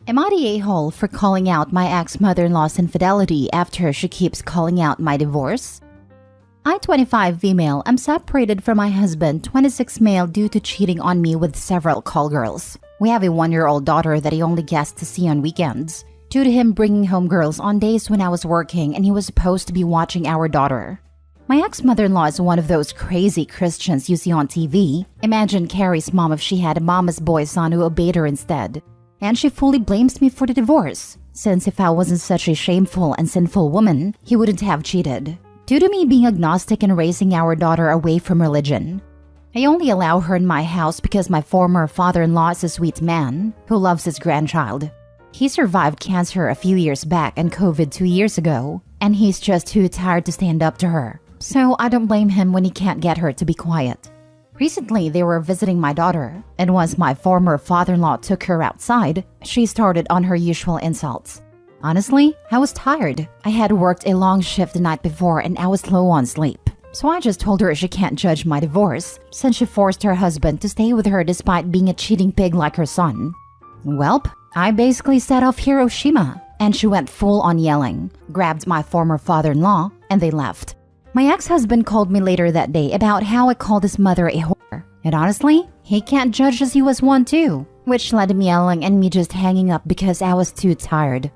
Am I the a-hole for calling out my ex-mother-in-law's infidelity after she keeps calling out my divorce? I, 25 female, am separated from my husband, 26 male, due to cheating on me with several call girls. We have a 1-year-old daughter that he only gets to see on weekends, due to him bringing home girls on days when I was working and he was supposed to be watching our daughter. My ex-mother-in-law is one of those crazy Christians you see on TV. Imagine Carrie's mom if she had a mama's boy son who obeyed her instead. And she fully blames me for the divorce, since if I wasn't such a shameful and sinful woman, he wouldn't have cheated. Due to me being agnostic and raising our daughter away from religion. I only allow her in my house because my former father-in-law is a sweet man who loves his grandchild. He survived cancer a few years back and COVID 2 years ago, and he's just too tired to stand up to her. So I don't blame him when he can't get her to be quiet. Recently, they were visiting my daughter, and once my former father-in-law took her outside, she started on her usual insults. Honestly, I was tired. I had worked a long shift the night before and I was low on sleep. So I just told her she can't judge my divorce, since she forced her husband to stay with her despite being a cheating pig like her son. Welp, I basically set off Hiroshima, and she went full on yelling, grabbed my former father-in-law, and they left. My ex-husband called me later that day about how I called his mother a whore. And honestly, he can't judge as he was one too, which led to me yelling and me just hanging up because I was too tired.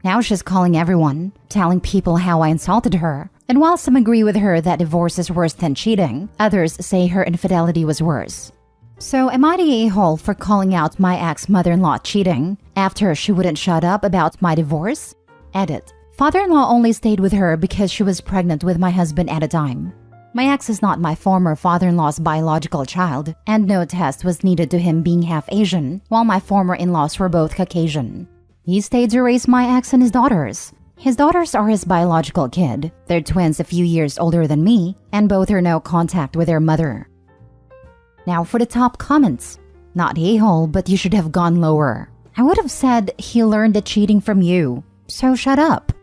Now she's calling everyone, telling people how I insulted her. And while some agree with her that divorce is worse than cheating, others say her infidelity was worse. So am I the a-hole for calling out my ex-mother-in-law cheating after she wouldn't shut up about my divorce? Edit. Father-in-law only stayed with her because she was pregnant with my husband at the time. My ex is not my former father-in-law's biological child, and no test was needed to him being half Asian, while my former in-laws were both Caucasian. He stayed to raise my ex and his daughters. His daughters are his biological kid. They're twins a few years older than me, and both are no contact with their mother. Now for the top comments. Not a-hole, but you should have gone lower. I would have said he learned the cheating from you, so shut up.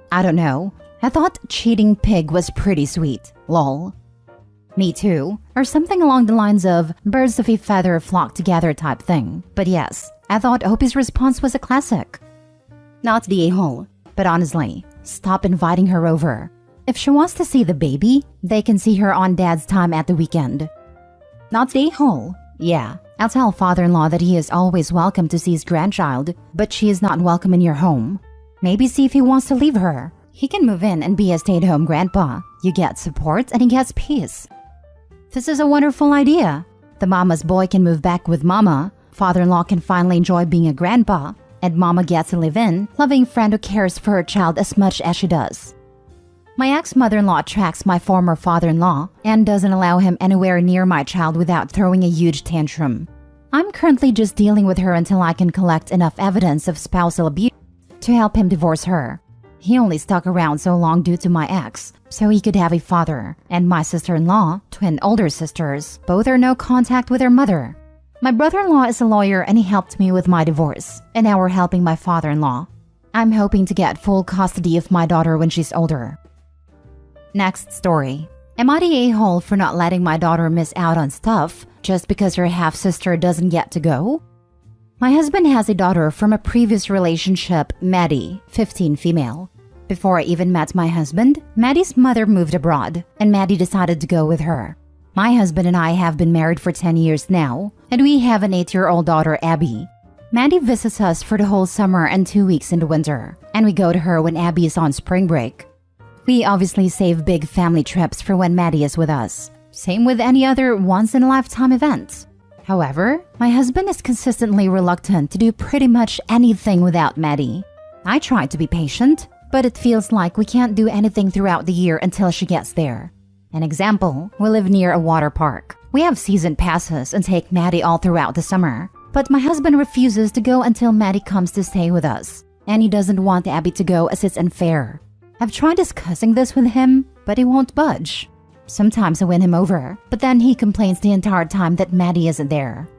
I don't know. I thought cheating pig was pretty sweet. Lol. Me too. Or something along the lines of birds of a feather flock together type thing. But yes, I thought Opie's response was a classic. Not the a-hole. But honestly, stop inviting her over. If she wants to see the baby, they can see her on dad's time at the weekend. Not the a-hole. Yeah, I'll tell father-in-law that he is always welcome to see his grandchild, but she is not welcome in your home. Maybe see if he wants to leave her. He can move in and be a stay-at-home grandpa. You get support and he gets peace. This is a wonderful idea. The mama's boy can move back with mama. Father-in-law can finally enjoy being a grandpa. And mama gets a live-in, loving friend who cares for her child as much as she does. My ex-mother-in-law tracks my former father-in-law and doesn't allow him anywhere near my child without throwing a huge tantrum. I'm currently just dealing with her until I can collect enough evidence of spousal abuse to help him divorce her. He only stuck around so long due to my ex, so he could have a father. And my sister-in-law, twin older sisters, both are no contact with their mother. My brother-in-law is a lawyer and he helped me with my divorce, and now we're helping my father-in-law. I'm hoping to get full custody of my daughter when she's older. Next story. Am I the a-hole for not letting my daughter miss out on stuff just because her half-sister doesn't get to go? My husband has a daughter from a previous relationship, Maddie, 15 female. Before I even met my husband, Maddie's mother moved abroad, and Maddie decided to go with her. My husband and I have been married for 10 years now, and we have an 8-year-old daughter, Abby. Maddie visits us for the whole summer and 2 weeks in the winter, and we go to her when Abby is on spring break. We obviously save big family trips for when Maddie is with us. Same with any other once-in-a-lifetime event. However, my husband is consistently reluctant to do pretty much anything without Maddie. I try to be patient, but it feels like we can't do anything throughout the year until she gets there. An example, we live near a water park. We have season passes and take Maddie all throughout the summer. But my husband refuses to go until Maddie comes to stay with us. And he doesn't want Abby to go as it's unfair. I've tried discussing this with him, but he won't budge. Sometimes I win him over, but then he complains the entire time that Maddie isn't there.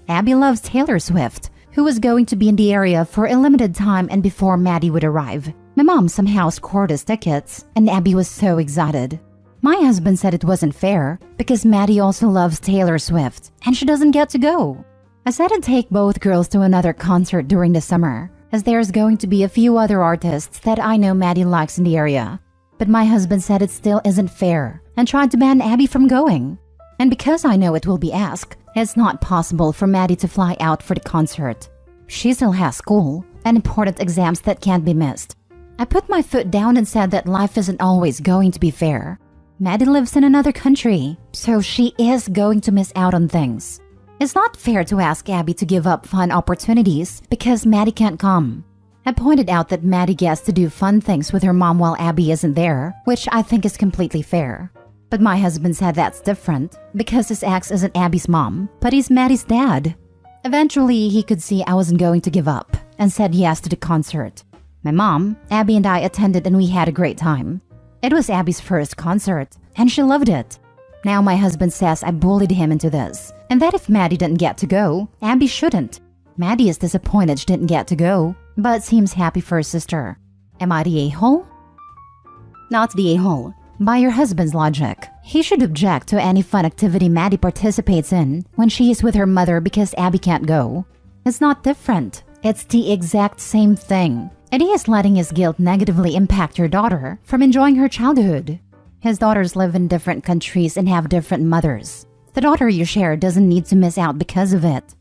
Abby loves Taylor Swift, who was going to be in the area for a limited time and before Maddie would arrive. My mom somehow scored us tickets, and Abby was so excited. My husband said it wasn't fair because Maddie also loves Taylor Swift, and she doesn't get to go. I said I'd take both girls to another concert during the summer, as there's going to be a few other artists that I know Maddie likes in the area. But my husband said it still isn't fair and tried to ban Abby from going. And because I know it will be asked, it's not possible for Maddie to fly out for the concert. She still has school and important exams that can't be missed. I put my foot down and said that life isn't always going to be fair. Maddie lives in another country, so she is going to miss out on things. It's not fair to ask Abby to give up fun opportunities because Maddie can't come. I pointed out that Maddie gets to do fun things with her mom while Abby isn't there, which I think is completely fair. But my husband said that's different because his ex isn't Abby's mom, but he's Maddie's dad. Eventually, he could see I wasn't going to give up and said yes to the concert. My mom, Abby, and I attended and we had a great time. It was Abby's first concert and she loved it. Now my husband says I bullied him into this and that if Maddie didn't get to go, Abby shouldn't. Maddie is disappointed she didn't get to go, but seems happy for her sister. Am I the a-hole? Not the a-hole. By your husband's logic, he should object to any fun activity Maddie participates in when she is with her mother because Abby can't go. It's not different. It's the exact same thing. And he is letting his guilt negatively impact your daughter from enjoying her childhood. His daughters live in different countries and have different mothers. The daughter you share doesn't need to miss out because of it.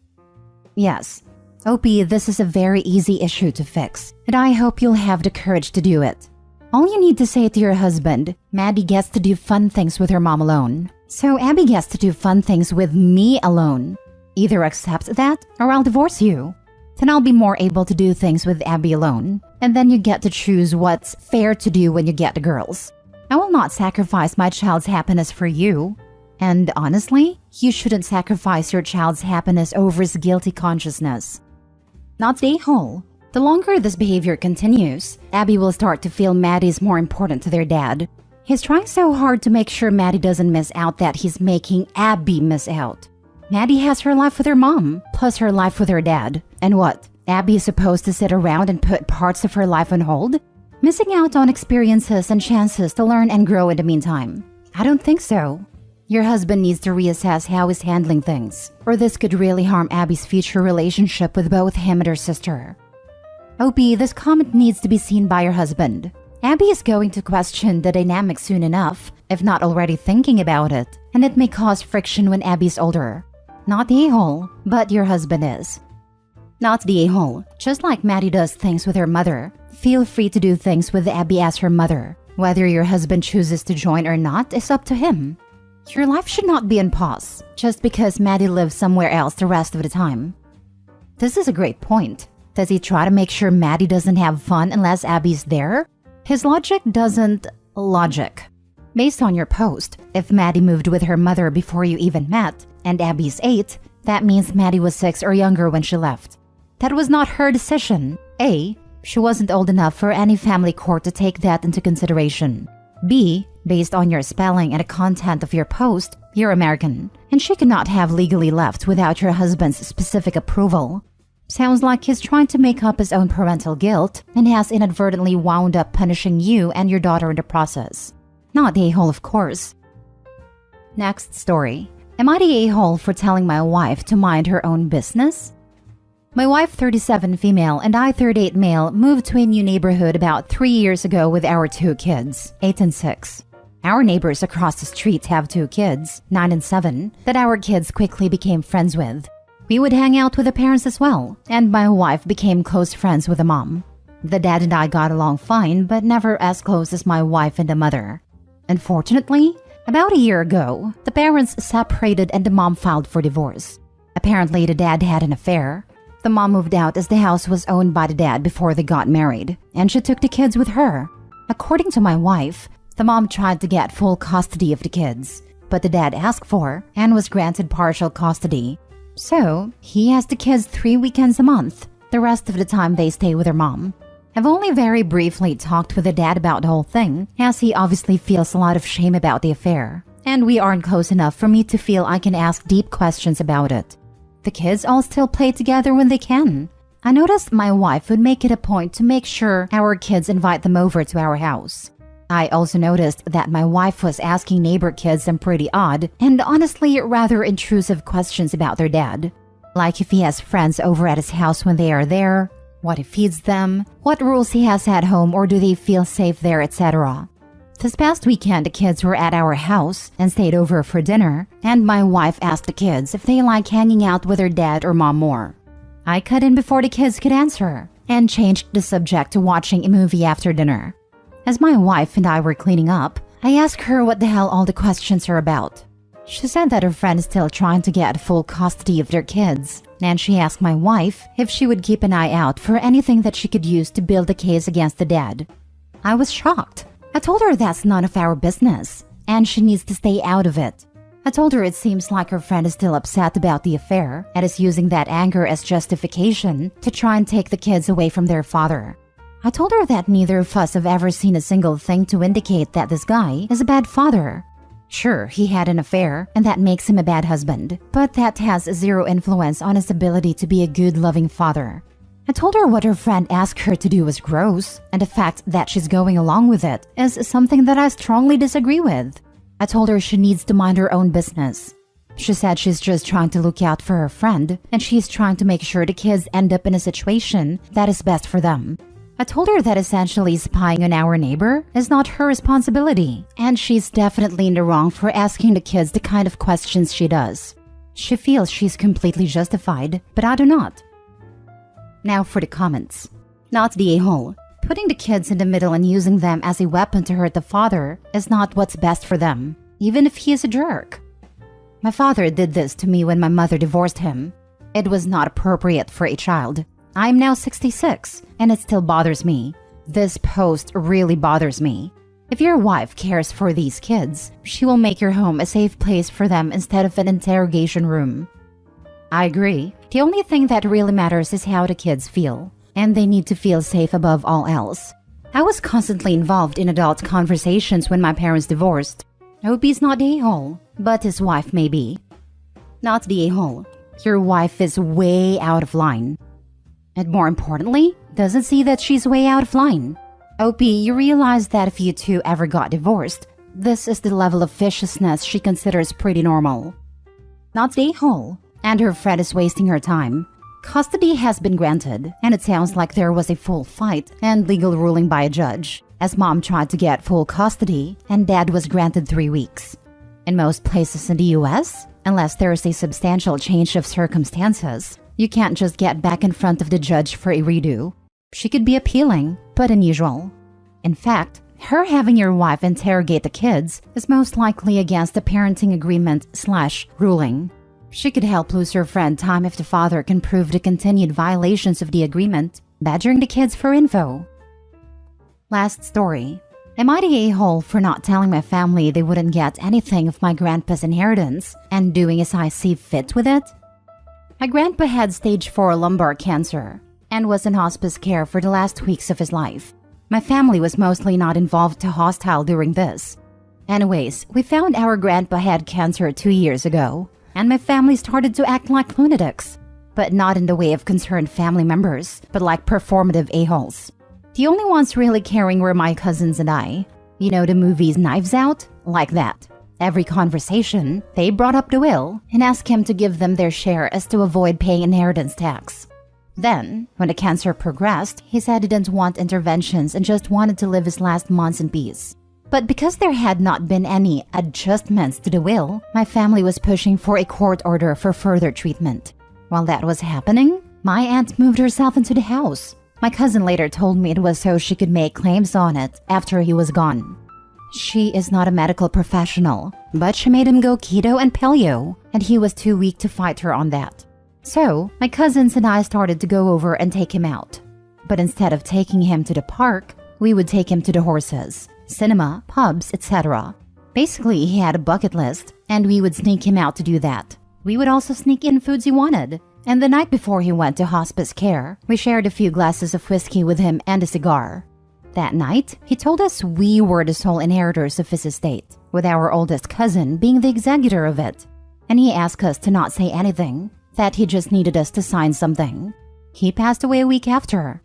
Yes, Opie, this is a very easy issue to fix, and I hope you'll have the courage to do it. All you need to say to your husband, Maddie gets to do fun things with her mom alone, so Abby gets to do fun things with me alone. Either accept that, or I'll divorce you. Then I'll be more able to do things with Abby alone, and then you get to choose what's fair to do when you get the girls. I will not sacrifice my child's happiness for you. And honestly, you shouldn't sacrifice your child's happiness over his guilty consciousness. Not the a-hole. The longer this behavior continues, Abby will start to feel Maddie is more important to their dad. He's trying so hard to make sure Maddie doesn't miss out that he's making Abby miss out. Maddie has her life with her mom, plus her life with her dad. And what? Abby is supposed to sit around and put parts of her life on hold? Missing out on experiences and chances to learn and grow in the meantime? I don't think so. Your husband needs to reassess how he's handling things, or this could really harm Abby's future relationship with both him and her sister. Opie, this comment needs to be seen by your husband. Abby is going to question the dynamic soon enough, if not already thinking about it, and it may cause friction when Abby's older. Not the a-hole, but your husband is. Not the a-hole. Just like Maddie does things with her mother, feel free to do things with Abby as her mother. Whether your husband chooses to join or not is up to him. Your life should not be on pause, just because Maddie lives somewhere else the rest of the time. This is a great point. Does he try to make sure Maddie doesn't have fun unless Abby's there? His logic doesn't logic. Based on your post, if Maddie moved with her mother before you even met, and Abby's 8, that means Maddie was 6 or younger when she left. That was not her decision. A, she wasn't old enough for any family court to take that into consideration. B, based on your spelling and the content of your post, you're American, and she could not have legally left without your husband's specific approval. Sounds like he's trying to make up his own parental guilt and has inadvertently wound up punishing you and your daughter in the process. Not the a-hole, of course. Next story. Am I the a-hole for telling my wife to mind her own business? My wife, 37 female, and I, 38 male, moved to a new neighborhood about 3 years ago with our 2 kids, 8 and 6. Our neighbors across the street have 2 kids, 9 and 7, that our kids quickly became friends with. We would hang out with the parents as well, and my wife became close friends with the mom. The dad and I got along fine, but never as close as my wife and the mother. Unfortunately, about a year ago, the parents separated and the mom filed for divorce. Apparently, the dad had an affair. The mom moved out as the house was owned by the dad before they got married, and she took the kids with her. According to my wife, the mom tried to get full custody of the kids, but the dad asked for and was granted partial custody. So, he has the kids 3 weekends a month. The rest of the time they stay with their mom. I've only very briefly talked with the dad about the whole thing, as he obviously feels a lot of shame about the affair, and we aren't close enough for me to feel I can ask deep questions about it. The kids all still play together when they can. I noticed my wife would make it a point to make sure our kids invite them over to our house. I also noticed that my wife was asking neighbor kids some pretty odd and honestly rather intrusive questions about their dad. Like if he has friends over at his house when they are there, what he feeds them, what rules he has at home, or do they feel safe there, etc. This past weekend, the kids were at our house and stayed over for dinner, and my wife asked the kids if they like hanging out with their dad or mom more. I cut in before the kids could answer and changed the subject to watching a movie after dinner. As my wife and I were cleaning up, I asked her what the hell all the questions are about. She said that her friend is still trying to get full custody of their kids, and she asked my wife if she would keep an eye out for anything that she could use to build a case against the dad. I was shocked. I told her that's none of our business, and she needs to stay out of it. I told her it seems like her friend is still upset about the affair and is using that anger as justification to try and take the kids away from their father. I told her that neither of us have ever seen a single thing to indicate that this guy is a bad father. Sure, he had an affair, and that makes him a bad husband, but that has zero influence on his ability to be a good, loving father. I told her what her friend asked her to do was gross, and the fact that she's going along with it is something that I strongly disagree with. I told her she needs to mind her own business. She said she's just trying to look out for her friend, and she's trying to make sure the kids end up in a situation that is best for them. I told her that essentially spying on our neighbor is not her responsibility, and she's definitely in the wrong for asking the kids the kind of questions she does. She feels she's completely justified, but I do not. Now for the comments. Not the a-hole. Putting the kids in the middle and using them as a weapon to hurt the father is not what's best for them, even if he is a jerk. My father did this to me when my mother divorced him. It was not appropriate for a child. I am now 66, and it still bothers me. This post really bothers me. If your wife cares for these kids, she will make your home a safe place for them instead of an interrogation room. I agree. The only thing that really matters is how the kids feel, and they need to feel safe above all else. I was constantly involved in adult conversations when my parents divorced. I hope he's not the a-hole, but his wife may be. Not the a-hole. Your wife is way out of line. And more importantly, doesn't see that she's way out of line. OP, you realize that if you two ever got divorced, this is the level of viciousness she considers pretty normal. Not the a-hole, and her friend is wasting her time. Custody has been granted, and it sounds like there was a full fight and legal ruling by a judge, as mom tried to get full custody and dad was granted 3 weeks. In most places in the US, unless there is a substantial change of circumstances, you can't just get back in front of the judge for a redo. She could be appealing, but unusual. In fact, her having your wife interrogate the kids is most likely against the parenting agreement/ruling. She could help lose her friend time if the father can prove the continued violations of the agreement, badgering the kids for info. Last story. Am I the a-hole for not telling my family they wouldn't get anything of my grandpa's inheritance and doing as I see fit with it? My grandpa had stage 4 lumbar cancer and was in hospice care for the last weeks of his life. My family was mostly not involved to hostile during this. Anyways, we found our grandpa had cancer 2 years ago, and my family started to act like lunatics, but not in the way of concerned family members, but like performative a-holes. The only ones really caring were my cousins and I. You know the movies Knives Out? Like that. Every conversation, they brought up the will and asked him to give them their share as to avoid paying inheritance tax. Then, when the cancer progressed, he said he didn't want interventions and just wanted to live his last months in peace. But because there had not been any adjustments to the will, my family was pushing for a court order for further treatment. While that was happening, my aunt moved herself into the house. My cousin later told me it was so she could make claims on it after he was gone. She is not a medical professional, but she made him go keto and paleo, and he was too weak to fight her on that. So, my cousins and I started to go over and take him out. But instead of taking him to the park, we would take him to the horses, cinema, pubs, etc. Basically, he had a bucket list, and we would sneak him out to do that. We would also sneak in foods he wanted. And the night before he went to hospice care, we shared a few glasses of whiskey with him and a cigar. That night, he told us we were the sole inheritors of his estate, with our oldest cousin being the executor of it. And he asked us to not say anything, that he just needed us to sign something. He passed away a week after.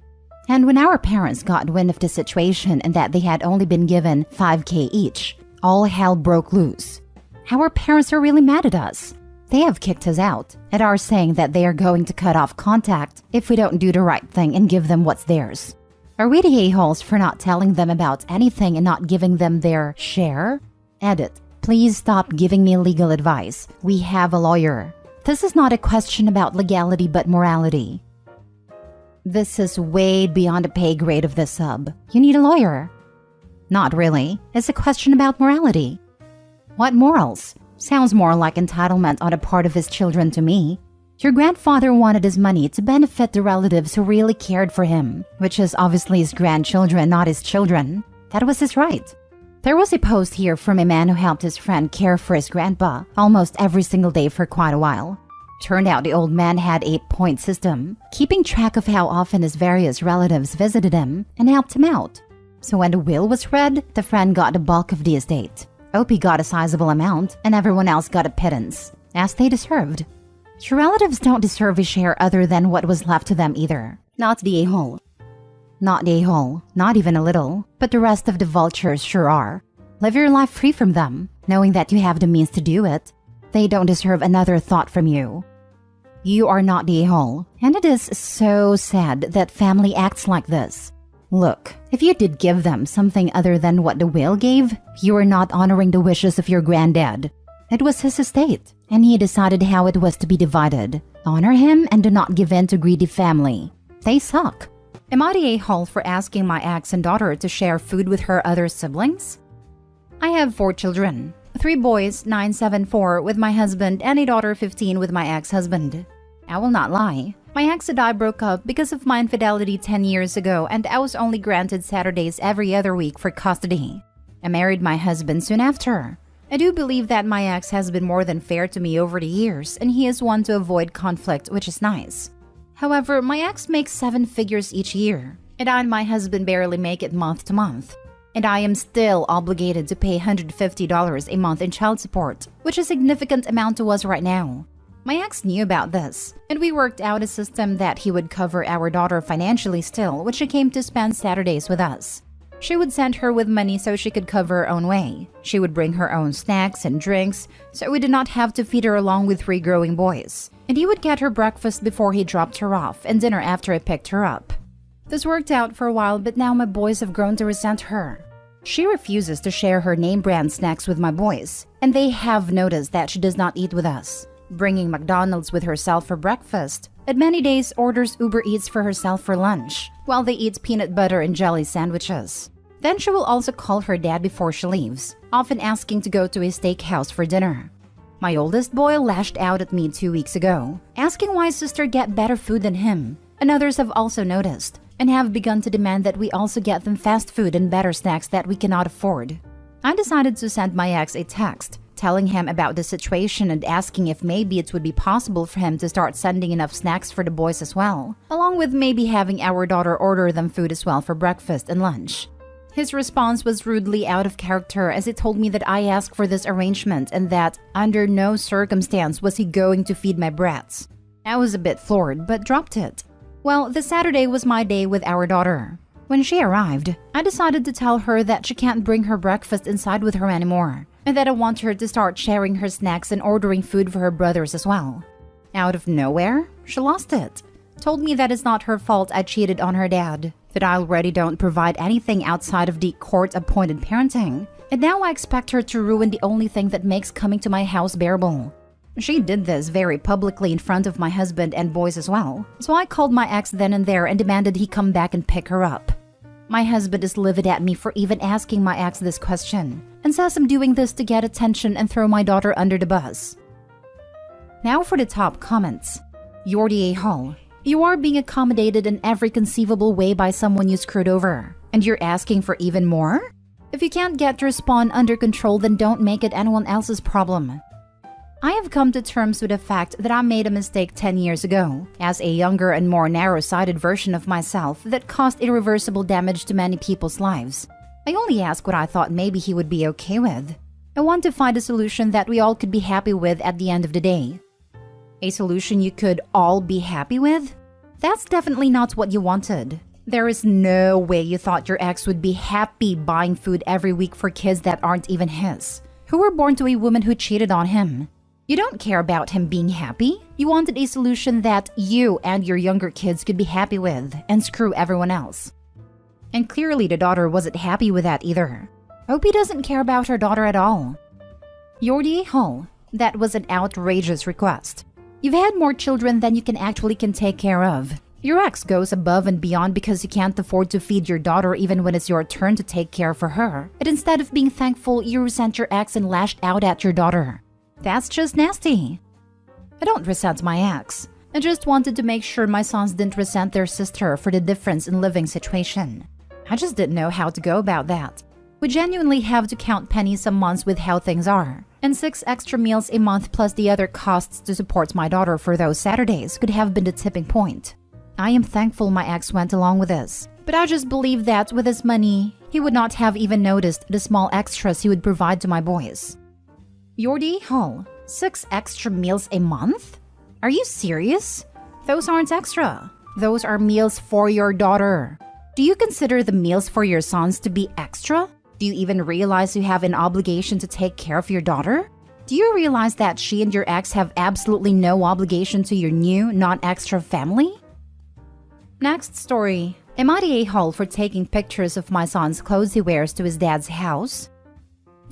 And when our parents got wind of the situation and that they had only been given $5,000 each, all hell broke loose. Our parents are really mad at us. They have kicked us out and are saying that they are going to cut off contact if we don't do the right thing and give them what's theirs. Are we the a-holes for not telling them about anything and not giving them their share? Edit. Please stop giving me legal advice. We have a lawyer. This is not a question about legality but morality. This is way beyond the pay grade of this sub. You need a lawyer. Not really. It's a question about morality. What morals? Sounds more like entitlement on the part of his children to me. Your grandfather wanted his money to benefit the relatives who really cared for him, which is obviously his grandchildren, not his children. That was his right. There was a post here from a man who helped his friend care for his grandpa almost every single day for quite a while. Turned out the old man had a point system, keeping track of how often his various relatives visited him and helped him out. So when the will was read, the friend got the bulk of the estate. Opie got a sizable amount, and everyone else got a pittance, as they deserved. Your relatives don't deserve a share other than what was left to them either. Not the a-hole. Not the a-hole, not even a little, but the rest of the vultures sure are. Live your life free from them, knowing that you have the means to do it. They don't deserve another thought from you. You are not the a-hole, and it is so sad that family acts like this. Look, if you did give them something other than what the will gave, you are not honoring the wishes of your granddad. It was his estate, and he decided how it was to be divided. Honor him and do not give in to greedy family. They suck. Am I the a-hole for asking my ex and daughter to share food with her other siblings? I have 4 children. 3 boys, 9, 7, 4 with my husband, and a daughter 15 with my ex-husband. I will not lie. My ex and I broke up because of my infidelity 10 years ago, and I was only granted Saturdays every other week for custody. I married my husband soon after. I do believe that my ex has been more than fair to me over the years, and he is one to avoid conflict, which is nice. However, my ex makes 7 figures each year, and I and my husband barely make it month to month. And I am still obligated to pay $150 a month in child support, which is a significant amount to us right now. My ex knew about this, and we worked out a system that he would cover our daughter financially still when she came to spend Saturdays with us. She would send her with money so she could cover her own way. She would bring her own snacks and drinks, so we did not have to feed her along with 3 growing boys. And he would get her breakfast before he dropped her off and dinner after I picked her up. This worked out for a while, but now my boys have grown to resent her. She refuses to share her name brand snacks with my boys, and they have noticed that she does not eat with us, bringing McDonald's with herself for breakfast, and many days orders Uber Eats for herself for lunch, while they eat peanut butter and jelly sandwiches. Then she will also call her dad before she leaves, often asking to go to a steakhouse for dinner. My oldest boy lashed out at me 2 weeks ago, asking why his sister get better food than him, and others have also noticed, and have begun to demand that we also get them fast food and better snacks that we cannot afford. I decided to send my ex a text, telling him about the situation and asking if maybe it would be possible for him to start sending enough snacks for the boys as well, along with maybe having our daughter order them food as well for breakfast and lunch. His response was rudely out of character as he told me that I asked for this arrangement and that under no circumstance was he going to feed my brats. I was a bit floored but dropped it. Well, the Saturday was my day with our daughter. When she arrived, I decided to tell her that she can't bring her breakfast inside with her anymore, and that I want her to start sharing her snacks and ordering food for her brothers as well. Out of nowhere, she lost it. Told me that it's not her fault I cheated on her dad, that I already don't provide anything outside of the court-appointed parenting, and now I expect her to ruin the only thing that makes coming to my house bearable. She did this very publicly in front of my husband and boys as well, so I called my ex then and there and demanded he come back and pick her up. My husband is livid at me for even asking my ex this question, and says I'm doing this to get attention and throw my daughter under the bus. Now for the top comments. You're the a-hole. You are being accommodated in every conceivable way by someone you screwed over, and you're asking for even more? If you can't get your spawn under control, then don't make it anyone else's problem. I have come to terms with the fact that I made a mistake 10 years ago, as a younger and more narrow-sighted version of myself that caused irreversible damage to many people's lives. I only asked what I thought maybe he would be okay with. I want to find a solution that we all could be happy with at the end of the day. A solution you could all be happy with? That's definitely not what you wanted. There is no way you thought your ex would be happy buying food every week for kids that aren't even his, who were born to a woman who cheated on him. You don't care about him being happy. You wanted a solution that you and your younger kids could be happy with and screw everyone else. And clearly the daughter wasn't happy with that either. Hope he doesn't care about her daughter at all. Yordi Hall, that was an outrageous request. You've had more children than you can take care of. Your ex goes above and beyond because you can't afford to feed your daughter even when it's your turn to take care for her. And instead of being thankful, you resent your ex and lashed out at your daughter. That's just nasty. I don't resent my ex. I just wanted to make sure my sons didn't resent their sister for the difference in living situation. I just didn't know how to go about that. We genuinely have to count pennies some months with how things are. And 6 extra meals a month plus the other costs to support my daughter for those Saturdays could have been the tipping point. I am thankful my ex went along with this. But I just believe that with his money, he would not have even noticed the small extras he would provide to my boys. Yordi Hall, 6 extra meals a month? Are you serious? Those aren't extra. Those are meals for your daughter. Do you consider the meals for your sons to be extra? Do you even realize you have an obligation to take care of your daughter? Do you realize that she and your ex have absolutely no obligation to your new, non-extra family? Next story. Am I the a-hole for taking pictures of my son's clothes he wears to his dad's house?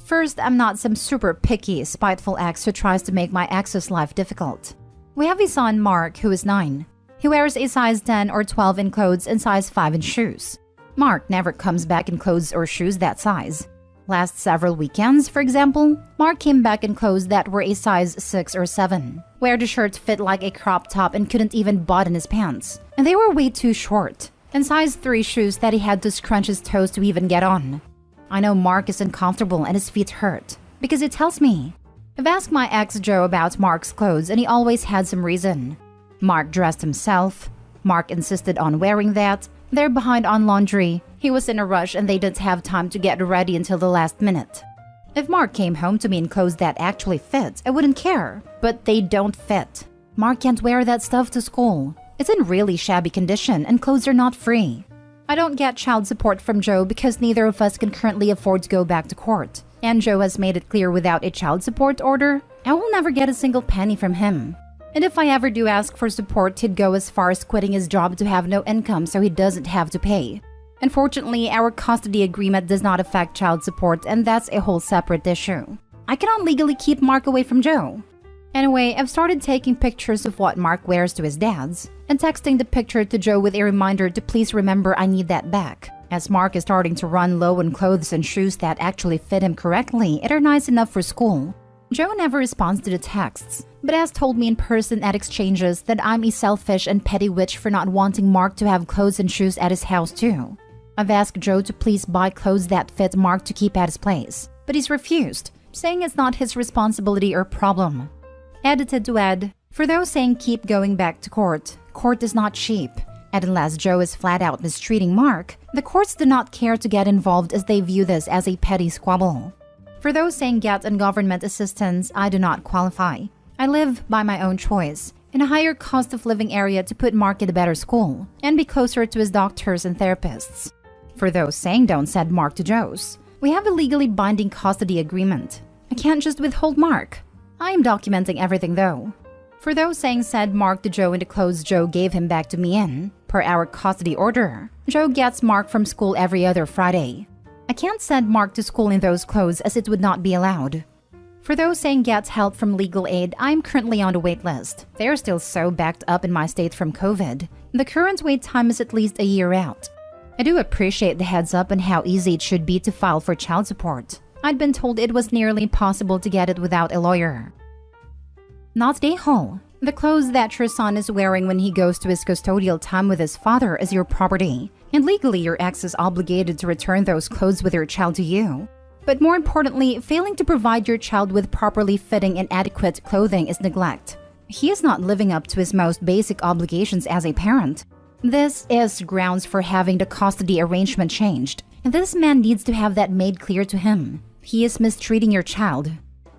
First, I'm not some super picky, spiteful ex who tries to make my ex's life difficult. We have a son, Mark, who is 9. He wears a size 10 or 12 in clothes and size 5 in shoes. Mark never comes back in clothes or shoes that size. Last several weekends, for example, Mark came back in clothes that were a size 6 or 7, where the shirt fit like a crop top and couldn't even button his pants, and they were way too short, and size 3 shoes that he had to scrunch his toes to even get on. I know Mark is uncomfortable and his feet hurt, because he tells me. I've asked my ex Joe about Mark's clothes and he always had some reason. Mark dressed himself. Mark insisted on wearing that. They're behind on laundry. He was in a rush and they didn't have time to get ready until the last minute. If Mark came home to me in clothes that actually fit, I wouldn't care. But they don't fit. Mark can't wear that stuff to school. It's in really shabby condition and clothes are not free. I don't get child support from Joe because neither of us can currently afford to go back to court. And Joe has made it clear without a child support order, I will never get a single penny from him. And if I ever do ask for support, he'd go as far as quitting his job to have no income so he doesn't have to pay. Unfortunately, our custody agreement does not affect child support and that's a whole separate issue. I cannot legally keep Mark away from Joe. Anyway, I've started taking pictures of what Mark wears to his dad's and texting the picture to Joe with a reminder to please remember I need that back. As Mark is starting to run low on clothes and shoes that actually fit him correctly and are nice enough for school. Joe never responds to the texts, but has told me in person at exchanges that I'm a selfish and petty witch for not wanting Mark to have clothes and shoes at his house too. I've asked Joe to please buy clothes that fit Mark to keep at his place, but he's refused, saying it's not his responsibility or problem. Edited to add, for those saying keep going back to court, court is not cheap. And unless Joe is flat out mistreating Mark, the courts do not care to get involved as they view this as a petty squabble. For those saying get on government assistance, I do not qualify. I live by my own choice, in a higher cost of living area to put Mark in a better school, and be closer to his doctors and therapists. For those saying don't send Mark to Joe's, we have a legally binding custody agreement. I can't just withhold Mark. I am documenting everything though. For those saying send Mark to Joe in the clothes Joe gave him back to me in, per our custody order, Joe gets Mark from school every other Friday. I can't send Mark to school in those clothes as it would not be allowed. For those saying get help from legal aid, I am currently on the wait list. They are still so backed up in my state from COVID. The current wait time is at least a year out. I do appreciate the heads up on how easy it should be to file for child support. I'd been told it was nearly impossible to get it without a lawyer. Not day hole. The clothes that your son is wearing when he goes to his custodial time with his father is your property, and legally your ex is obligated to return those clothes with your child to you. But more importantly, failing to provide your child with properly fitting and adequate clothing is neglect. He is not living up to his most basic obligations as a parent. This is grounds for having the custody arrangement changed, and this man needs to have that made clear to him. He is mistreating your child.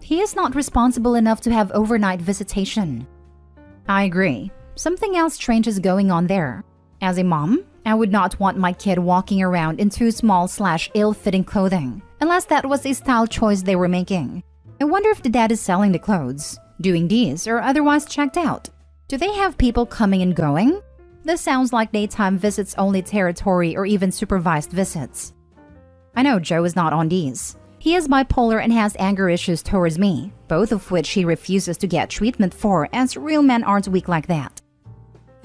He is not responsible enough to have overnight visitation. I agree. Something else strange is going on there. As a mom, I would not want my kid walking around in too small/ill-fitting clothing, unless that was a style choice they were making. I wonder if the dad is selling the clothes. doing these or otherwise checked out? Do they have people coming and going? This sounds like daytime visits only territory or even supervised visits. I know Joe is not on these. He is bipolar and has anger issues towards me, both of which he refuses to get treatment for, as real men aren't weak like that.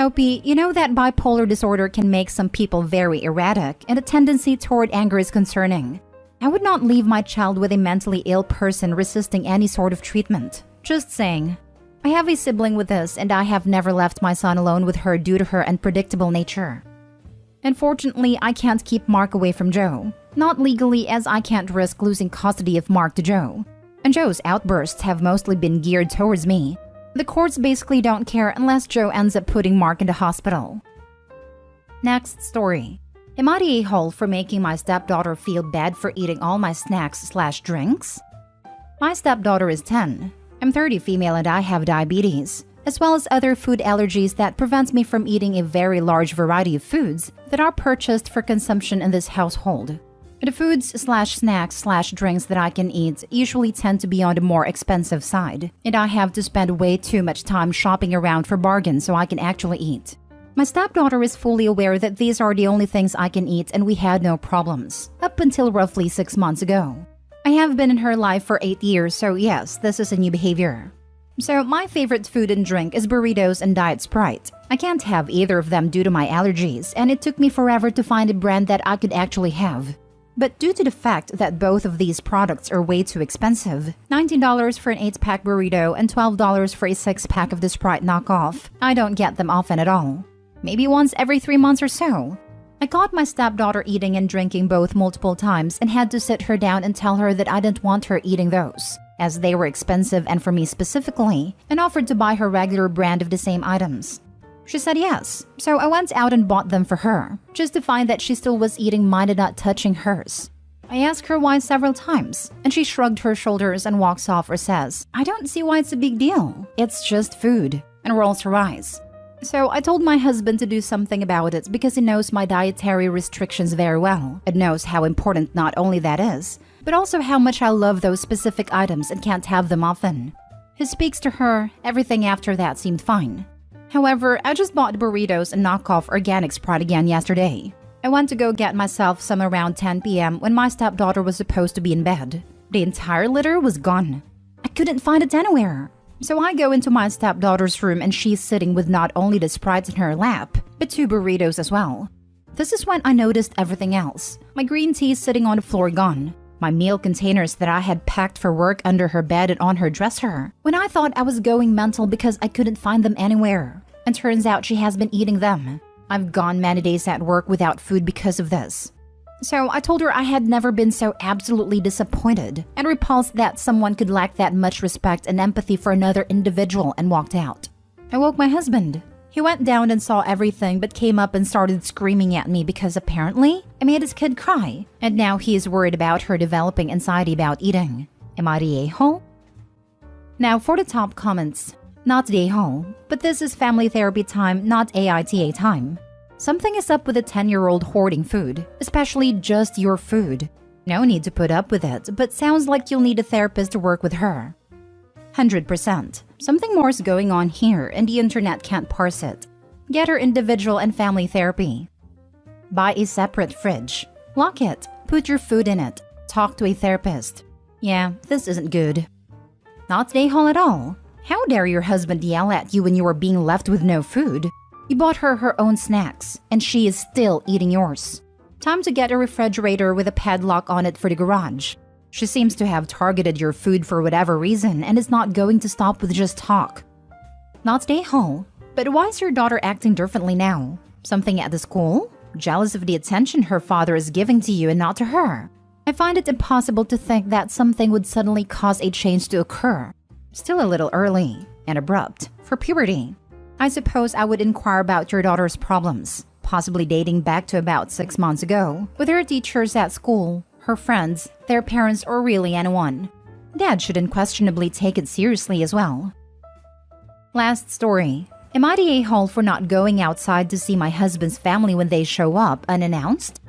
Opie, you know that bipolar disorder can make some people very erratic, and a tendency toward anger is concerning. I would not leave my child with a mentally ill person resisting any sort of treatment. Just saying. I have a sibling with this, and I have never left my son alone with her due to her unpredictable nature. Unfortunately, I can't keep Mark away from Joe. Not legally, as I can't risk losing custody of Mark to Joe. And Joe's outbursts have mostly been geared towards me. The courts basically don't care unless Joe ends up putting Mark in the hospital. Next story. Am I the a-hole for making my stepdaughter feel bad for eating all my snacks/drinks? My stepdaughter is 10. I'm 30 female and I have diabetes, as well as other food allergies that prevents me from eating a very large variety of foods that are purchased for consumption in this household. The foods/snacks/drinks that I can eat usually tend to be on the more expensive side, and I have to spend way too much time shopping around for bargains so I can actually eat. My stepdaughter is fully aware that these are the only things I can eat, and we had no problems, up until roughly 6 months ago. I have been in her life for 8 years, so yes, this is a new behavior. So my favorite food and drink is burritos and Diet Sprite. I can't have either of them due to my allergies, and it took me forever to find a brand that I could actually have. But due to the fact that both of these products are way too expensive, $19 for an 8-pack burrito and $12 for a 6-pack of the Sprite knockoff, I don't get them often at all. Maybe once every 3 months or so. I caught my stepdaughter eating and drinking both multiple times and had to sit her down and tell her that I didn't want her eating those, as they were expensive and for me specifically, and offered to buy her regular brand of the same items. She said yes, so I went out and bought them for her, just to find that she still was eating mine and not touching hers. I asked her why several times, and she shrugged her shoulders and walks off or says, "I don't see why it's a big deal. It's just food," and rolls her eyes. So I told my husband to do something about it because he knows my dietary restrictions very well and knows how important not only that is, but also how much I love those specific items and can't have them often. He speaks to her, everything after that seemed fine. However, I just bought burritos and knockoff organic Sprite again yesterday. I went to go get myself some around 10 p.m. when my stepdaughter was supposed to be in bed. The entire litter was gone. I couldn't find it anywhere. So I go into my stepdaughter's room and she's sitting with not only the Sprites in her lap, but 2 burritos as well. This is when I noticed everything else. My green tea sitting on the floor gone. My meal containers that I had packed for work under her bed and on her dresser, when I thought I was going mental because I couldn't find them anywhere. And turns out she has been eating them. I've gone many days at work without food because of this. So I told her I had never been so absolutely disappointed and repulsed that someone could lack that much respect and empathy for another individual and walked out. I woke my husband. He went down and saw everything but came up and started screaming at me because apparently I made his kid cry, and now he is worried about her developing anxiety about eating. Am I the a-hole? Now for the top comments. Not the a-hole, but this is family therapy time, not AITA time. Something is up with a 10-year-old hoarding food, especially just your food. No need to put up with it, but sounds like you'll need a therapist to work with her. 100%. Something more is going on here and the internet can't parse it. Get her individual and family therapy. Buy a separate fridge. Lock it. Put your food in it. Talk to a therapist. Yeah, this isn't good. Not the a-hole at all. How dare your husband yell at you when you are being left with no food? You bought her her own snacks, and she is still eating yours. Time to get a refrigerator with a padlock on it for the garage. She seems to have targeted your food for whatever reason and is not going to stop with just talk. Not the a-hole, but why is your daughter acting differently now? Something at the school? Jealous of the attention her father is giving to you and not to her? I find it impossible to think that something would suddenly cause a change to occur. Still a little early and abrupt for puberty. I suppose I would inquire about your daughter's problems, possibly dating back to about 6 months ago, with her teachers at school, her friends, their parents, or really anyone. Dad should unquestionably take it seriously as well. Last story. Am I the a-hole for not going outside to see my husband's family when they show up unannounced?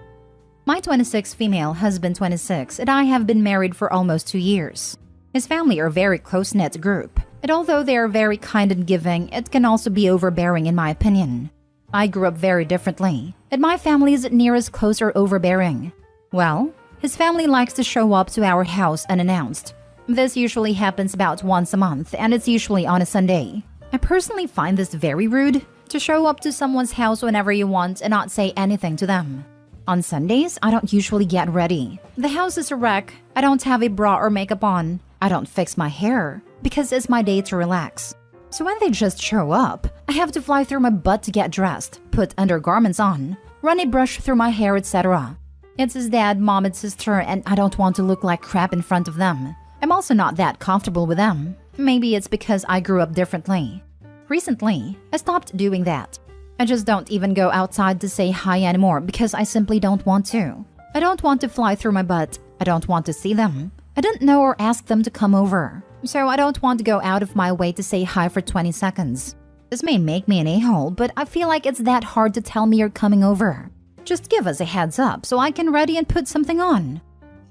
My 26 female husband 26 and I have been married for almost 2 years. His family are a very close-knit group, And although they are very kind and giving, it can also be overbearing in my opinion. I grew up very differently, and my family isn't near as close or overbearing. Well, his family likes to show up to our house unannounced. This usually happens about once a month, and it's usually on a Sunday. I personally find this very rude, to show up to someone's house whenever you want and not say anything to them. On Sundays, I don't usually get ready. The house is a wreck. I don't have a bra or makeup on. I don't fix my hair, because it's my day to relax. So when they just show up, I have to fly through my butt to get dressed, put undergarments on, run a brush through my hair, etc. It's his dad, mom, and sister, and I don't want to look like crap in front of them. I'm also not that comfortable with them. Maybe it's because I grew up differently. Recently, I stopped doing that. I just don't even go outside to say hi anymore because I simply don't want to. I don't want to fly through my butt. I don't want to see them. I didn't know or ask them to come over. So I don't want to go out of my way to say hi for 20 seconds. This may make me an a-hole, but I feel like it's that hard to tell me you're coming over. Just give us a heads up so I can ready and put something on.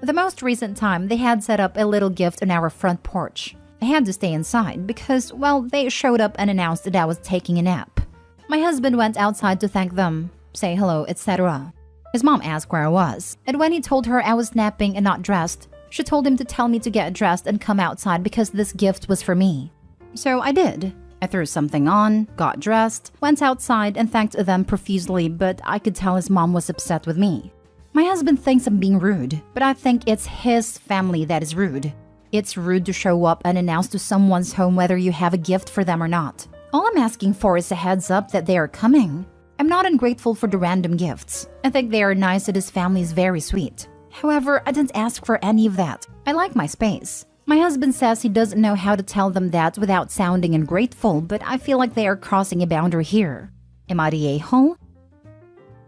The most recent time, they had set up a little gift on our front porch. I had to stay inside because, well, they showed up and announced that I was taking a nap. My husband went outside to thank them, say hello, etc. His mom asked where I was, and when he told her I was napping and not dressed, she told him to tell me to get dressed and come outside because this gift was for me. So I did. I threw something on, got dressed, went outside and thanked them profusely, but I could tell his mom was upset with me. My husband thinks I'm being rude, but I think it's his family that is rude. It's rude to show up unannounced to someone's home whether you have a gift for them or not. All I'm asking for is a heads up that they are coming. I'm not ungrateful for the random gifts. I think they are nice and his family is very sweet. However, I didn't ask for any of that. I like my space. My husband says he doesn't know how to tell them that without sounding ungrateful, but I feel like they are crossing a boundary here. Am I the a-hole?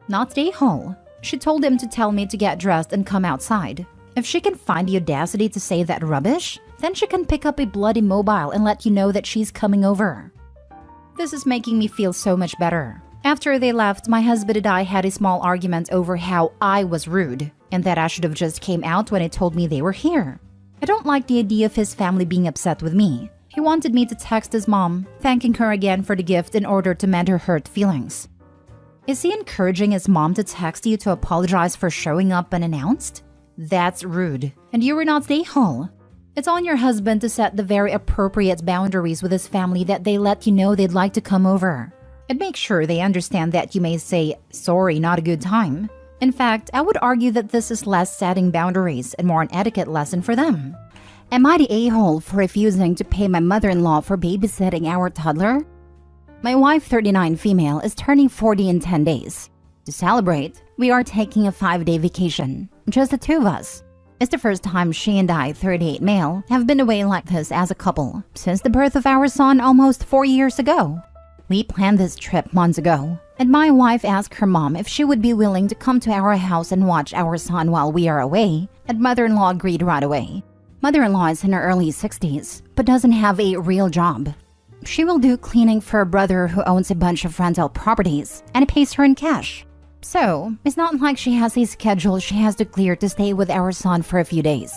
Not the a-hole. She told him to tell me to get dressed and come outside. If she can find the audacity to say that rubbish, then she can pick up a bloody mobile and let you know that she's coming over. This is making me feel so much better. After they left, my husband and I had a small argument over how I was rude and that I should have just came out when he told me they were here. I don't like the idea of his family being upset with me. He wanted me to text his mom, thanking her again for the gift in order to mend her hurt feelings. Is he encouraging his mom to text you to apologize for showing up unannounced? That's rude, and you were not the a-hole. It's on your husband to set the very appropriate boundaries with his family that they let you know they'd like to come over. And make sure they understand that you may say, sorry, not a good time. In fact, I would argue that this is less setting boundaries and more an etiquette lesson for them. Am I the a-hole for refusing to pay my mother-in-law for babysitting our toddler? My wife, 39 female, is turning 40 in 10 days. To celebrate, we are taking a 5-day vacation, just the two of us. It's the first time she and I, 38 male, have been away like this as a couple since the birth of our son almost 4 years ago. We planned this trip months ago, and my wife asked her mom if she would be willing to come to our house and watch our son while we are away, and mother-in-law agreed right away. Mother-in-law is in her early 60s, but doesn't have a real job. She will do cleaning for a brother who owns a bunch of rental properties, and it pays her in cash. So, it's not like she has a schedule she has to clear to stay with our son for a few days.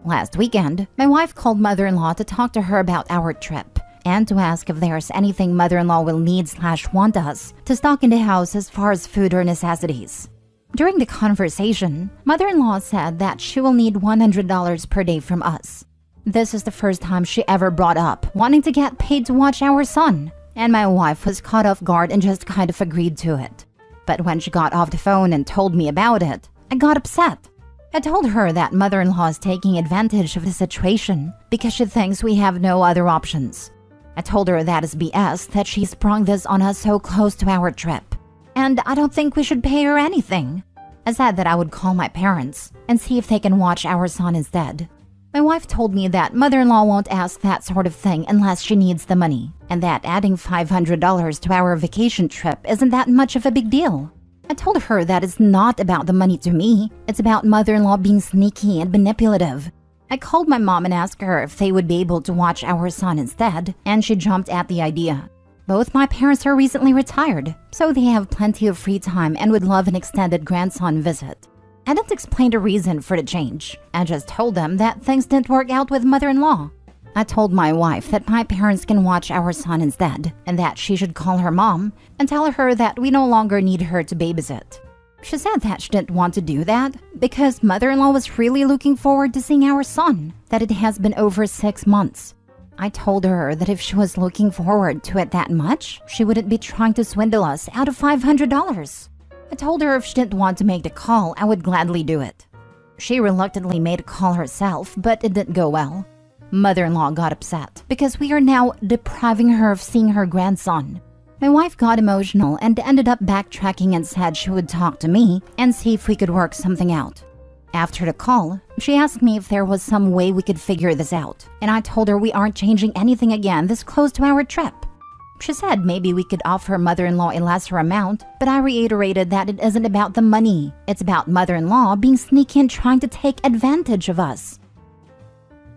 Last weekend, my wife called mother-in-law to talk to her about our trip, and to ask if there's anything mother-in-law will need/want us to stock in the house as far as food or necessities. During the conversation, mother-in-law said that she will need $100 per day from us. This is the first time she ever brought up wanting to get paid to watch our son, and my wife was caught off guard and just kind of agreed to it. But when she got off the phone and told me about it, I got upset. I told her that mother-in-law is taking advantage of the situation because she thinks we have no other options. I told her that is BS that she sprung this on us so close to our trip, and I don't think we should pay her anything. I said that I would call my parents and see if they can watch our son instead. My wife told me that mother-in-law won't ask that sort of thing unless she needs the money, and that adding $500 to our vacation trip isn't that much of a big deal. I told her that it's not about the money to me, it's about mother-in-law being sneaky and manipulative. I called my mom and asked her if they would be able to watch our son instead, and she jumped at the idea. Both my parents are recently retired, so they have plenty of free time and would love an extended grandson visit. I didn't explain the reason for the change. I just told them that things didn't work out with mother-in-law. I told my wife that my parents can watch our son instead, and that she should call her mom and tell her that we no longer need her to babysit. She said that she didn't want to do that because mother-in-law was really looking forward to seeing our son, that it has been over 6 months. I told her that if she was looking forward to it that much, she wouldn't be trying to swindle us out of $500. I told her if she didn't want to make the call, I would gladly do it. She reluctantly made a call herself, but it didn't go well. Mother-in-law got upset because we are now depriving her of seeing her grandson. My wife got emotional and ended up backtracking and said she would talk to me and see if we could work something out. After the call, she asked me if there was some way we could figure this out, and I told her we aren't changing anything again this close to our trip. She said maybe we could offer mother-in-law a lesser amount, but I reiterated that it isn't about the money. It's about mother-in-law being sneaky and trying to take advantage of us.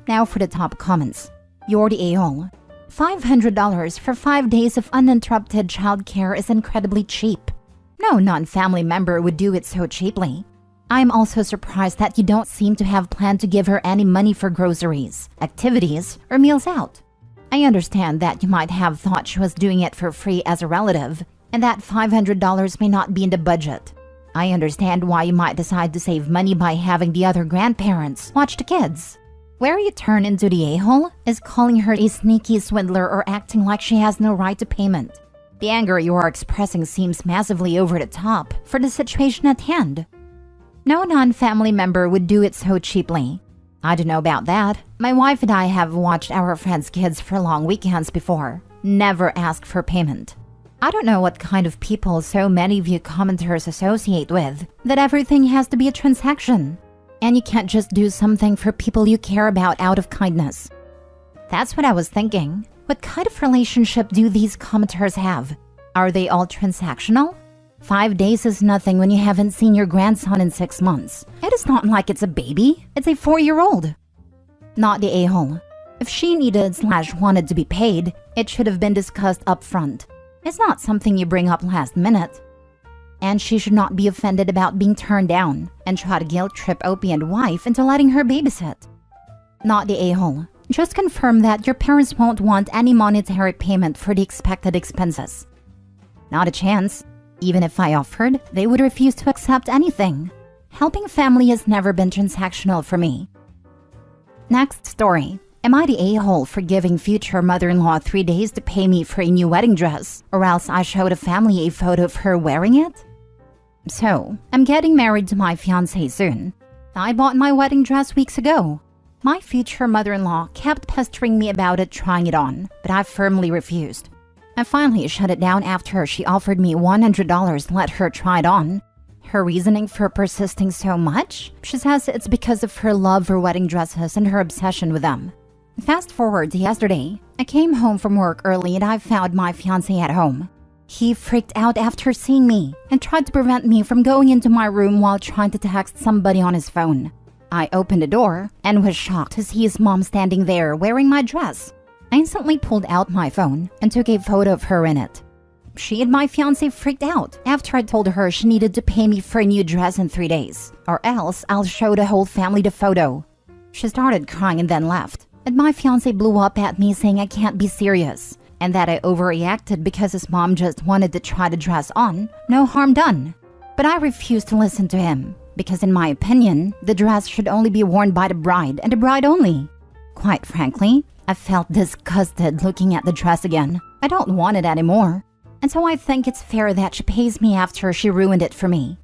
Now for the top comments. You're the a-hole. $500 for 5 days of uninterrupted childcare is incredibly cheap. No non-family member would do it so cheaply. I'm also surprised that you don't seem to have planned to give her any money for groceries, activities, or meals out. I understand that you might have thought she was doing it for free as a relative, and that $500 may not be in the budget. I understand why you might decide to save money by having the other grandparents watch the kids. Where you turn into the a-hole is calling her a sneaky swindler or acting like she has no right to payment. The anger you are expressing seems massively over the top for the situation at hand. No non-family member would do it so cheaply. I don't know about that. My wife and I have watched our friends' kids for long weekends before. Never ask for payment. I don't know what kind of people so many of you commenters associate with, that everything has to be a transaction. And you can't just do something for people you care about out of kindness. That's what I was thinking. What kind of relationship do these commenters have? Are they all transactional? 5 days is nothing when you haven't seen your grandson in 6 months. It is not like it's a baby. It's a 4-year-old. Not the a-hole. If she needed/wanted to be paid, it should have been discussed up front. It's not something you bring up last minute. And she should not be offended about being turned down and try to guilt trip Opie and wife into letting her babysit. Not the a-hole. Just confirm that your parents won't want any monetary payment for the expected expenses. Not a chance. Even if I offered, they would refuse to accept anything. Helping family has never been transactional for me. Next story. Am I the a-hole for giving future mother-in-law 3 days to pay me for a new wedding dress, or else I showed a family a photo of her wearing it? So, I'm getting married to my fiancé soon. I bought my wedding dress weeks ago. My future mother-in-law kept pestering me about it trying it on, but I firmly refused. I finally shut it down after she offered me $100 to let her try it on. Her reasoning for persisting so much? She says it's because of her love for wedding dresses and her obsession with them. Fast forward to yesterday. I came home from work early and I found my fiancé at home. He freaked out after seeing me and tried to prevent me from going into my room while trying to text somebody on his phone. I opened the door and was shocked to see his mom standing there wearing my dress. I instantly pulled out my phone and took a photo of her in it. She and my fiancé freaked out after I told her she needed to pay me for a new dress in 3 days, or else I'll show the whole family the photo. She started crying and then left, and my fiancé blew up at me saying I can't be serious, and that I overreacted because his mom just wanted to try the dress on. No harm done. But I refused to listen to him, because in my opinion, the dress should only be worn by the bride and the bride only. Quite frankly, I felt disgusted looking at the dress again. I don't want it anymore. And so I think it's fair that she pays me after she ruined it for me.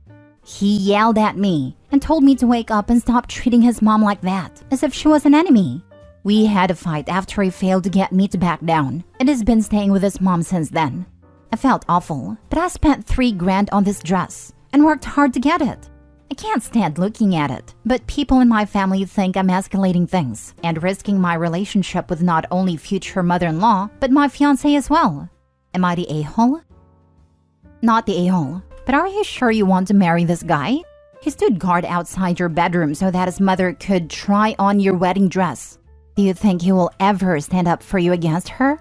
He yelled at me and told me to wake up and stop treating his mom like that, as if she was an enemy. We had a fight after he failed to get me to back down, and has been staying with his mom since then. I felt awful, but I spent $3,000 on this dress and worked hard to get it. I can't stand looking at it, but people in my family think I'm escalating things and risking my relationship with not only future mother-in-law, but my fiancé as well. Am I the a-hole? Not the a-hole, but are you sure you want to marry this guy? He stood guard outside your bedroom so that his mother could try on your wedding dress. Do you think he will ever stand up for you against her?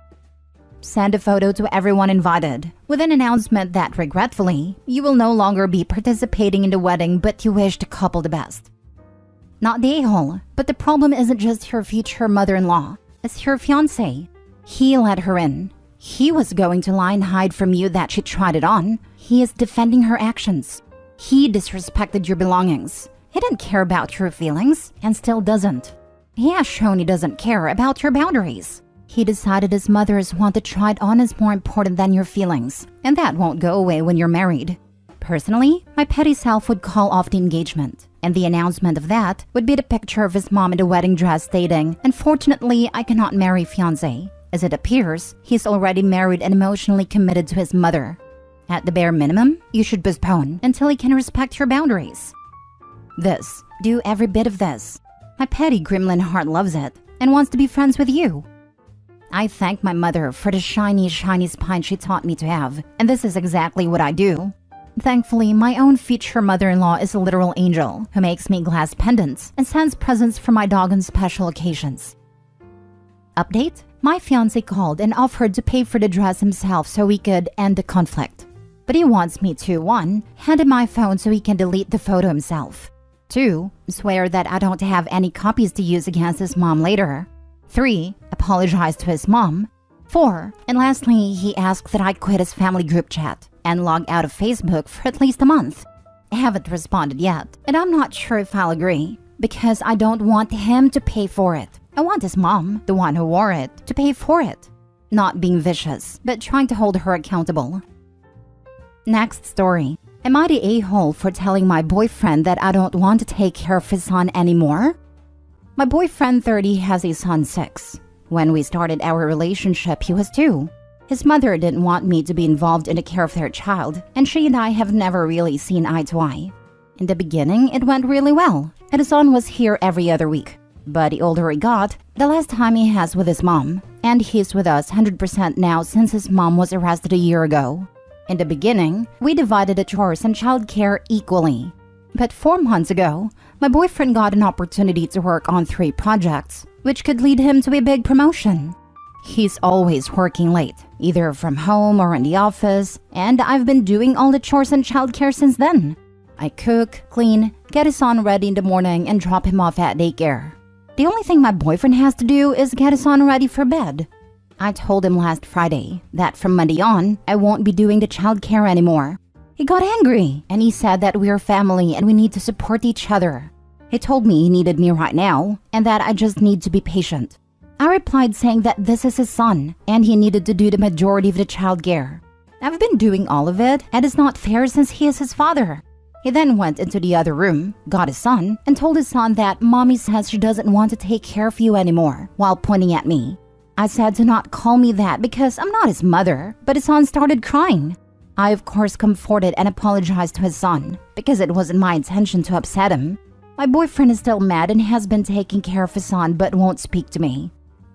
Send a photo to everyone invited, with an announcement that regretfully, you will no longer be participating in the wedding but you wish the couple the best. Not the a-hole, but the problem isn't just your future mother-in-law. as your fiancé. He let her in. He was going to lie and hide from you that she tried it on. He is defending her actions. He disrespected your belongings. He didn't care about your feelings and still doesn't. He has shown he doesn't care about your boundaries. He decided his mother's want to try it on is more important than your feelings, and that won't go away when you're married. Personally, my petty self would call off the engagement, and the announcement of that would be the picture of his mom in a wedding dress stating, "Unfortunately, I cannot marry fiancé." As it appears, he's already married and emotionally committed to his mother. At the bare minimum, you should postpone until he can respect your boundaries. Do every bit of this. My petty gremlin heart loves it and wants to be friends with you. I thank my mother for the shiny spine she taught me to have, and this is exactly what I do. Thankfully, my own future mother-in-law is a literal angel who makes me glass pendants and sends presents for my dog on special occasions. Update: my fiancé called and offered to pay for the dress himself so we could end the conflict. But he wants me to 1. Hand him my phone so he can delete the photo himself. 2. Swear that I don't have any copies to use against his mom later. 3. Apologize to his mom. 4. And lastly, he asked that I quit his family group chat and log out of Facebook for at least a month. I haven't responded yet, and I'm not sure if I'll agree, because I don't want him to pay for it. I want his mom, the one who wore it, to pay for it. Not being vicious, but trying to hold her accountable. Next story. Am I the a-hole for telling my boyfriend that I don't want to take care of his son anymore? My boyfriend, 30, has a son, 6. When we started our relationship, he was 2. His mother didn't want me to be involved in the care of their child, and she and I have never really seen eye to eye. In the beginning, it went really well, and his son was here every other week. But the older he got, the less time he has with his mom, and he's with us 100% now since his mom was arrested a year ago. In the beginning, we divided the chores and childcare equally. But 4 months ago, my boyfriend got an opportunity to work on 3 projects, which could lead him to a big promotion. He's always working late, either from home or in the office, and I've been doing all the chores and childcare since then. I cook, clean, get his son ready in the morning, and drop him off at daycare. The only thing my boyfriend has to do is get his son ready for bed. I told him last Friday that from Monday on, I won't be doing the childcare anymore. He got angry, and he said that we're family and we need to support each other. He told me he needed me right now, and that I just need to be patient. I replied saying that this is his son, and he needed to do the majority of the childcare. I've been doing all of it, and it's not fair since he is his father. He then went into the other room, got his son, and told his son that Mommy says she doesn't want to take care of you anymore, while pointing at me. I said to not call me that because I'm not his mother, but his son started crying. I of course comforted and apologized to his son, because it wasn't my intention to upset him. My boyfriend is still mad and has been taking care of his son but won't speak to me.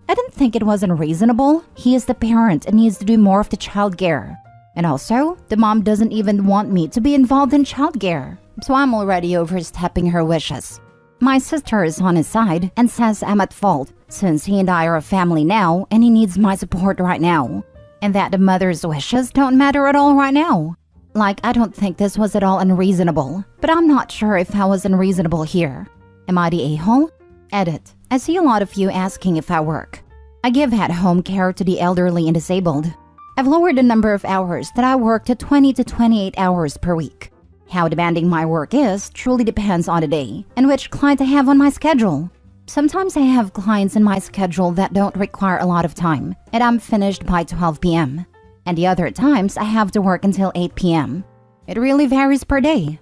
I didn't think it was unreasonable. He is the parent and needs to do more of the childcare. And also, the mom doesn't even want me to be involved in childcare, so I'm already overstepping her wishes. My sister is on his side and says I'm at fault since he and I are a family now and he needs my support right now, and that the mother's wishes don't matter at all right now. Like, I don't think this was at all unreasonable, but I'm not sure if I was unreasonable here. Am I the a-hole? Edit. I see a lot of you asking if I work. I give at-home care to the elderly and disabled. I've lowered the number of hours that I work to 20 to 28 hours per week. How demanding my work is truly depends on the day and which client I have on my schedule. Sometimes I have clients in my schedule that don't require a lot of time, and I'm finished by 12 p.m. And the other times I have to work until 8 p.m. It really varies per day.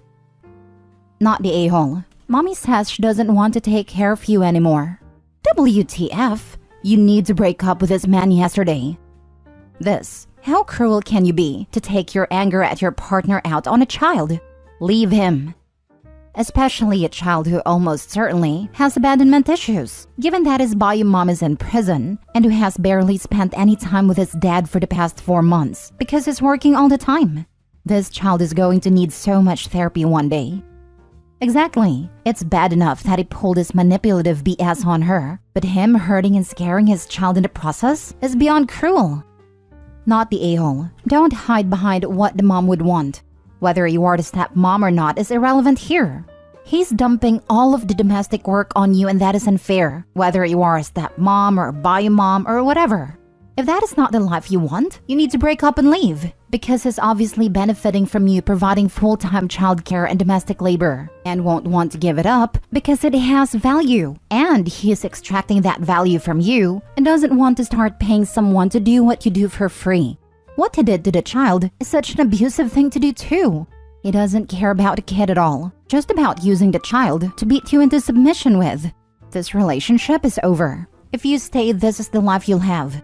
Not the a-hole. Mommy says she doesn't want to take care of you anymore. WTF? You need to break up with this man yesterday. How cruel can you be to take your anger at your partner out on a child? Leave him. Especially a child who almost certainly has abandonment issues, given that his bio mom is in prison and who has barely spent any time with his dad for the past 4 months because he's working all the time. This child is going to need so much therapy one day. Exactly. It's bad enough that he pulled his manipulative BS on her, but him hurting and scaring his child in the process is beyond cruel. Not the a-hole. Don't hide behind what the mom would want. Whether you are the stepmom or not is irrelevant here. He's dumping all of the domestic work on you, and that is unfair, whether you are a stepmom or a bio mom or whatever. If that is not the life you want, you need to break up and leave, because he's obviously benefiting from you providing full-time childcare and domestic labor, and won't want to give it up because it has value, and he is extracting that value from you and doesn't want to start paying someone to do what you do for free. What he did to the child is such an abusive thing to do too. He doesn't care about the kid at all, just about using the child to beat you into submission with. This relationship is over. If you stay, this is the life you'll have.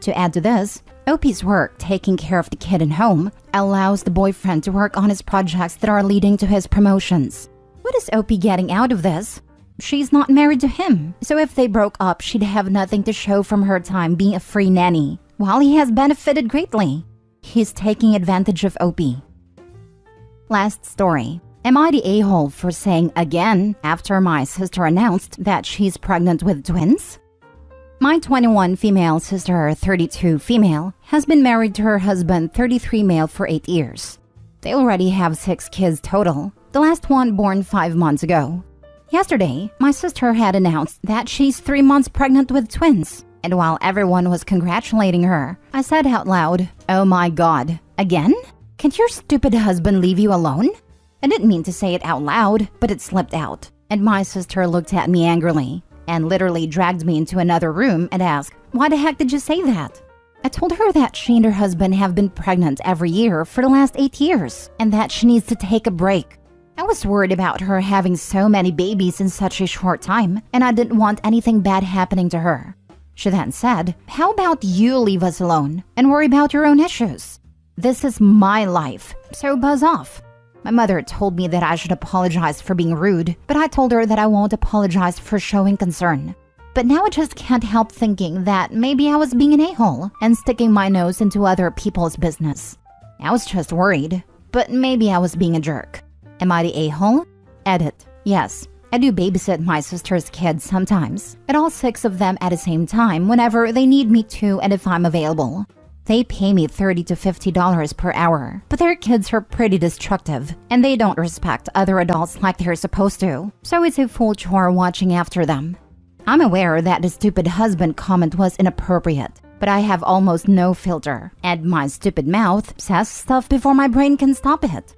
To add to this, OP's work taking care of the kid and home allows the boyfriend to work on his projects that are leading to his promotions. What is OP getting out of this? She's not married to him, so if they broke up, she'd have nothing to show from her time being a free nanny, while he has benefited greatly. He's taking advantage of OP. Last story. Am I the a-hole for saying again after my sister announced that she's pregnant with twins? My 21 female sister, 32 female, has been married to her husband, 33 male, for 8 years. They already have 6 kids total, the last one born 5 months ago. Yesterday, my sister had announced that she's 3 months pregnant with twins, and while everyone was congratulating her, I said out loud, "Oh my God, again? Can't your stupid husband leave you alone?" I didn't mean to say it out loud, but it slipped out, and my sister looked at me angrily and literally dragged me into another room and asked, "Why the heck did you say that?" I told her that she and her husband have been pregnant every year for the last 8 years and that she needs to take a break. I was worried about her having so many babies in such a short time, and I didn't want anything bad happening to her. She then said, "How about you leave us alone and worry about your own issues? This is my life, so buzz off." My mother told me that I should apologize for being rude, but I told her that I won't apologize for showing concern. But now I just can't help thinking that maybe I was being an a-hole and sticking my nose into other people's business. I was just worried, but maybe I was being a jerk. Am I the a-hole? Edit. Yes, I do babysit my sister's kids sometimes, and all 6 of them at the same time whenever they need me to and if I'm available. They pay me $30 to $50 per hour, but their kids are pretty destructive, and they don't respect other adults like they're supposed to, so it's a full chore watching after them. I'm aware that the stupid husband comment was inappropriate, but I have almost no filter, and my stupid mouth says stuff before my brain can stop it.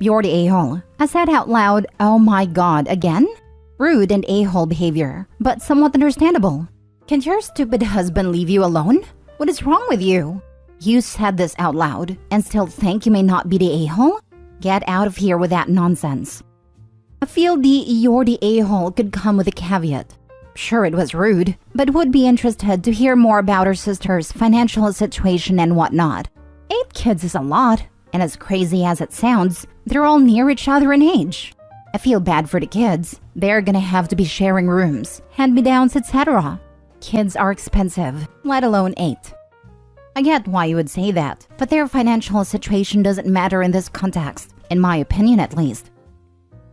You're the a-hole. I said out loud, "Oh my God, again?" Rude and a-hole behavior, but somewhat understandable. Can your stupid husband leave you alone? What is wrong with you? You said this out loud and still think you may not be the a-hole? Get out of here with that nonsense. I feel the "you're the a-hole" could come with a caveat. Sure, it was rude, but would be interested to hear more about her sister's financial situation and whatnot. 8 kids is a lot, and as crazy as it sounds, they're all near each other in age. I feel bad for the kids. They're gonna have to be sharing rooms, hand-me-downs, etc. Kids are expensive, let alone 8. I get why you would say that, but their financial situation doesn't matter in this context, in my opinion at least.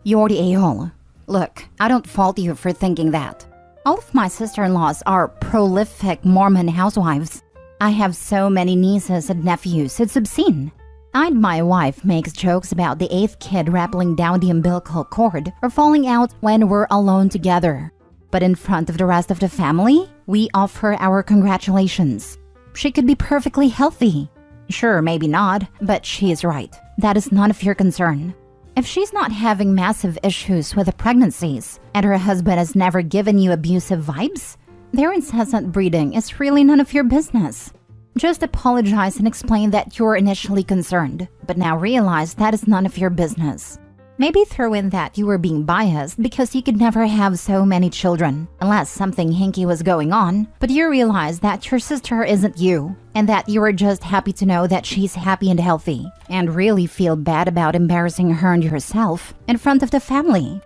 You're the a-hole. Look, I don't fault you for thinking that. All of my sister-in-laws are prolific Mormon housewives. I have so many nieces and nephews, it's obscene. And my wife makes jokes about the 8th kid rappelling down the umbilical cord or falling out when we're alone together. But in front of the rest of the family, we offer our congratulations. She could be perfectly healthy. Sure, maybe not, but she is right. That is none of your concern. If she's not having massive issues with the pregnancies and her husband has never given you abusive vibes, their incessant breeding is really none of your business. Just apologize and explain that you're initially concerned, but now realize that is none of your business. Maybe throw in that you were being biased because you could never have so many children, unless something hinky was going on, but you realize that your sister isn't you, and that you are just happy to know that she's happy and healthy, and really feel bad about embarrassing her and yourself in front of the family.